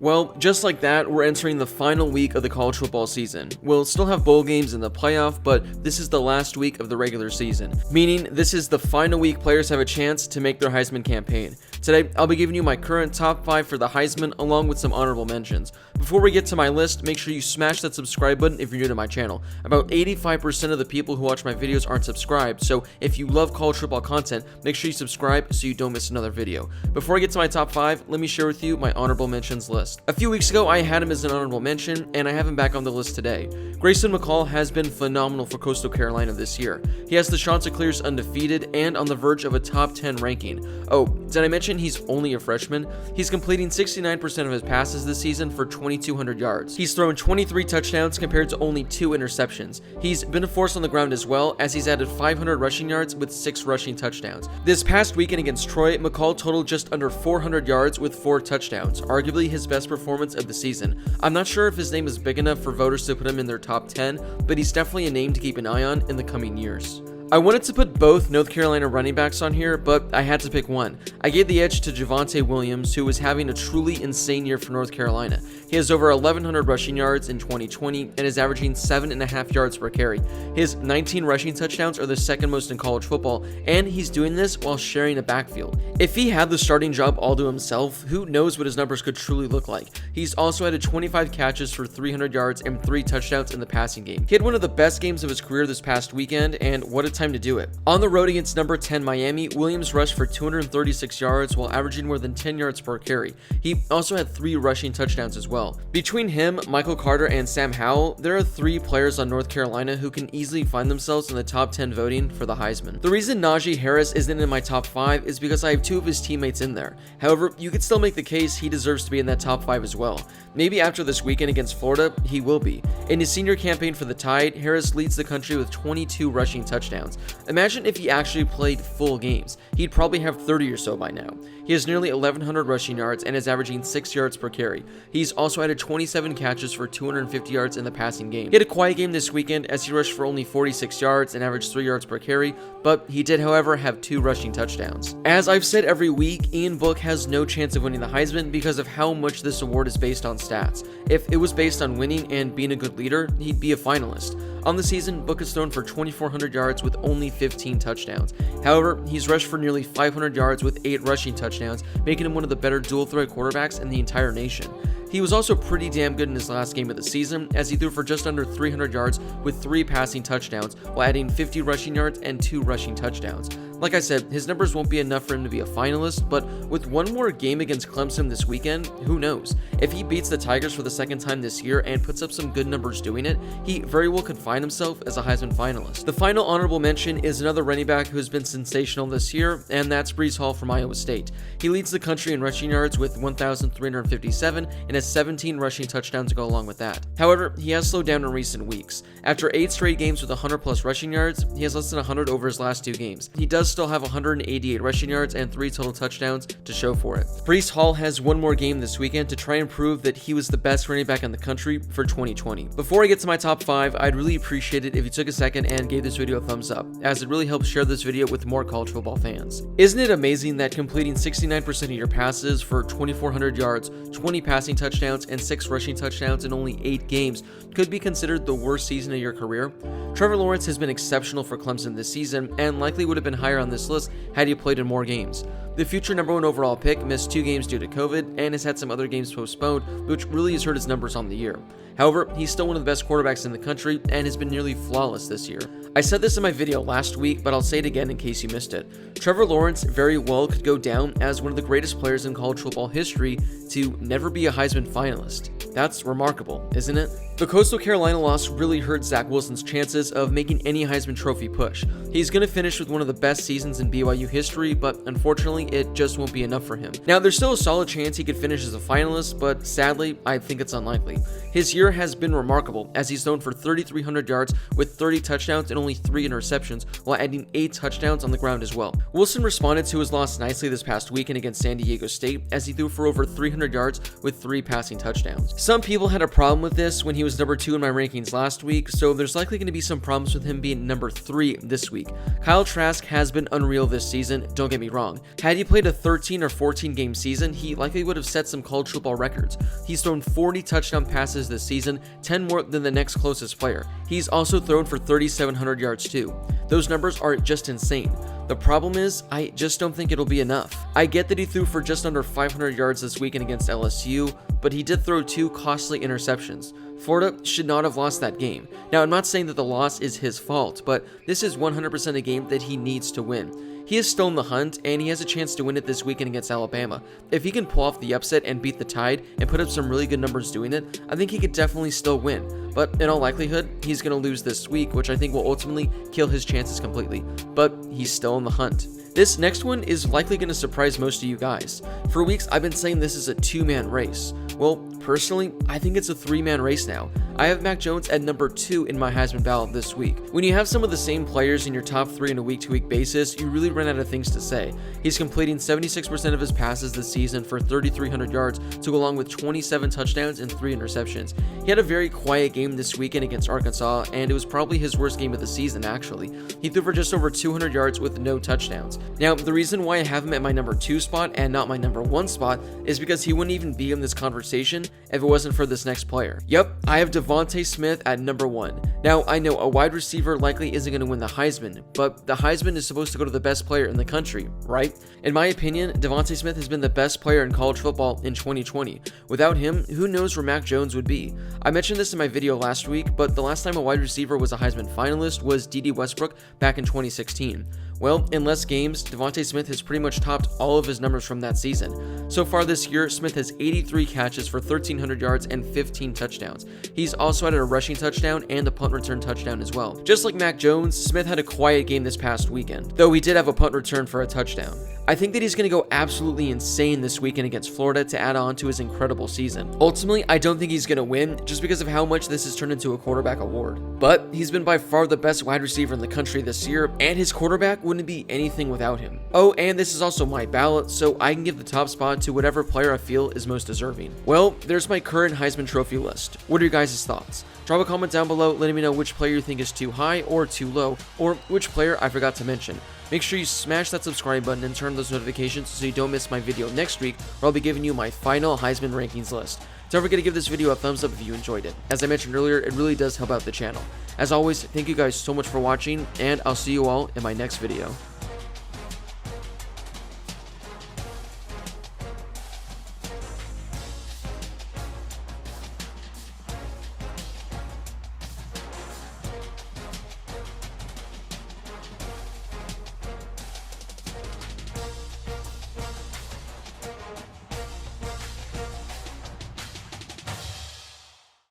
Well, just like that, we're entering the final week of the college football season. We'll still have bowl games in the playoff, but this is the last week of the regular season, meaning this is the final week players have a chance to make their Heisman campaign. Today, I'll be giving you my current top 5 for the Heisman along with some honorable mentions. Before we get to my list, make sure you smash that subscribe button if you're new to my channel. About 85% of the people who watch my videos aren't subscribed, so if you love college football content, make sure you subscribe so you don't miss another video. Before I get to my top 5, let me share with you my honorable mentions list. A few weeks ago, I had him as an honorable mention, and I have him back on the list today. Grayson McCall has been phenomenal for Coastal Carolina this year. He has the Chanticleers undefeated and on the verge of a top 10 ranking. Oh, did I mention he's only a freshman? He's completing 69% of his passes this season for 2,200 yards. He's thrown 23 touchdowns compared to only 2 interceptions. He's been a force on the ground as well, as he's added 500 rushing yards with 6 rushing touchdowns. This past weekend against Troy, McCall totaled just under 400 yards with 4 touchdowns, arguably his best performance of the season. I'm not sure if his name is big enough for voters to put him in their top 10, but he's definitely a name to keep an eye on in the coming years. I wanted to put both North Carolina running backs on here, but I had to pick one. I gave the edge to Javonte Williams, who is having a truly insane year for North Carolina. He has over 1,100 rushing yards in 2020 and is averaging 7.5 yards per carry. His 19 rushing touchdowns are the second most in college football, and he's doing this while sharing a backfield. If he had the starting job all to himself, who knows what his numbers could truly look like. He's also added 25 catches for 300 yards and 3 touchdowns in the passing game. He had one of the best games of his career this past weekend, and what a time to do it. On the road against number 10 Miami, Williams rushed for 236 yards while averaging more than 10 yards per carry. He also had 3 rushing touchdowns as well. Between him, Michael Carter, and Sam Howell, there are 3 players on North Carolina who can easily find themselves in the top 10 voting for the Heisman. The reason Najee Harris isn't in my top 5 is because I have 2 of his teammates in there. However, you could still make the case he deserves to be in that top 5 as well. Maybe after this weekend against Florida, he will be. In his senior campaign for the Tide, Harris leads the country with 22 rushing touchdowns. Imagine if he actually played full games. He'd probably have 30 or so by now. He has nearly 1,100 rushing yards and is averaging 6 yards per carry. He's also added 27 catches for 250 yards in the passing game. He had a quiet game this weekend as he rushed for only 46 yards and averaged 3 yards per carry, but he did, however, have 2 rushing touchdowns. As I've said every week, Ian Book has no chance of winning the Heisman because of how much this award is based on stats. If it was based on winning and being a good leader, he'd be a finalist. On the season, Book has thrown for 2,400 yards with only 15 touchdowns. However, he's rushed for nearly 500 yards with 8 rushing touchdowns, making him one of the better dual-threat quarterbacks in the entire nation. He was also pretty damn good in his last game of the season, as he threw for just under 300 yards with 3 passing touchdowns, while adding 50 rushing yards and 2 rushing touchdowns. Like I said, his numbers won't be enough for him to be a finalist, but with one more game against Clemson this weekend, who knows? If he beats the Tigers for the second time this year and puts up some good numbers doing it, he very well could find himself as a Heisman finalist. The final honorable mention is another running back who's been sensational this year, and that's Bryce Hall from Iowa State. He leads the country in rushing yards with 1,357 and has 17 rushing touchdowns to go along with that. However, he has slowed down in recent weeks. After 8 straight games with 100 plus rushing yards, he has less than 100 over his last 2 games. He does still have 188 rushing yards and 3 total touchdowns to show for it. Bryce Hall has one more game this weekend to try and prove that he was the best running back in the country for 2020. Before I get to my top 5, I'd really appreciate it if you took a second and gave this video a thumbs up, as it really helps share this video with more college football fans. Isn't it amazing that completing 69% of your passes for 2,400 yards, 20 passing touchdowns, and 6 rushing touchdowns in only 8 games could be considered the worst season of your career? Trevor Lawrence has been exceptional for Clemson this season and likely would have been higher on this list had he played in more games. The future number 1 overall pick missed 2 games due to COVID and has had some other games postponed, which really has hurt his numbers on the year. However, he's still one of the best quarterbacks in the country and has been nearly flawless this year. I said this in my video last week, but I'll say it again in case you missed it. Trevor Lawrence very well could go down as one of the greatest players in college football history to never be a Heisman finalist. That's remarkable, isn't it? The Coastal Carolina loss really hurt Zach Wilson's chances of making any Heisman Trophy push. He's going to finish with one of the best seasons in BYU history, but unfortunately, it just won't be enough for him. Now, there's still a solid chance he could finish as a finalist, but sadly, I think it's unlikely. His year has been remarkable, as he's thrown for 3,300 yards with 30 touchdowns and only 3 interceptions, while adding 8 touchdowns on the ground as well. Wilson responded to his loss nicely this past weekend against San Diego State, as he threw for over 300 yards with 3 passing touchdowns. Some people had a problem with this when he was number 2 in my rankings last week, so there's likely going to be some problems with him being number 3 this week. Kyle Trask has been unreal this season, don't get me wrong. Had he played a 13 or 14 game season, he likely would have set some college football records. He's thrown 40 touchdown passes this season, 10 more than the next closest player. He's also thrown for 3,700 yards too. Those numbers are just insane. The problem is, I just don't think it'll be enough. I get that he threw for just under 500 yards this weekend against LSU, but he did throw 2 costly interceptions. Florida should not have lost that game. Now, I'm not saying that the loss is his fault, but this is 100% a game that he needs to win. He is still in the hunt, and he has a chance to win it this weekend against Alabama. If he can pull off the upset and beat the Tide and put up some really good numbers doing it, I think he could definitely still win. But in all likelihood, he's going to lose this week, which I think will ultimately kill his chances completely. But he's still in the hunt. This next one is likely going to surprise most of you guys. For weeks, I've been saying this is a 2-man race. Well, personally, I think it's a 3-man race now. I have Mac Jones at number 2 in my Heisman ballot this week. When you have some of the same players in your top 3 on a week-to-week basis, you really run out of things to say. He's completing 76% of his passes this season for 3,300 yards to go along with 27 touchdowns and 3 interceptions. He had a very quiet game this weekend against Arkansas, and it was probably his worst game of the season, actually. He threw for just over 200 yards with no touchdowns. Now, the reason why I have him at my number 2 spot and not my number 1 spot is because he wouldn't even be in this conversation if it wasn't for this next player. Yep, I have Devonta Smith at number 1. Now, I know a wide receiver likely isn't going to win the Heisman, but the Heisman is supposed to go to the best player in the country, right? In my opinion, Devonta Smith has been the best player in college football in 2020. Without him, who knows where Mac Jones would be? I mentioned this in my video last week, but the last time a wide receiver was a Heisman finalist was D.D. Westbrook back in 2016. Well, in less games, Devonta Smith has pretty much topped all of his numbers from that season. So far this year, Smith has 83 catches for 1,300 yards and 15 touchdowns. He's also added a rushing touchdown and a punt return touchdown as well. Just like Mac Jones, Smith had a quiet game this past weekend, though he did have a punt return for a touchdown. I think that he's going to go absolutely insane this weekend against Florida to add on to his incredible season. Ultimately, I don't think he's going to win just because of how much this has turned into a quarterback award. But he's been by far the best wide receiver in the country this year, and his quarterback wouldn't be anything without him. Oh, and this is also my ballot, so I can give the top spot to whatever player I feel is most deserving. Well, there's my current Heisman Trophy list. What are your guys' thoughts? Drop a comment down below letting me know which player you think is too high or too low, or which player I forgot to mention. Make sure you smash that subscribe button and turn on those notifications so you don't miss my video next week, where I'll be giving you my final Heisman rankings list. Don't forget to give this video a thumbs up if you enjoyed it. As I mentioned earlier, it really does help out the channel. As always, thank you guys so much for watching, and I'll see you all in my next video.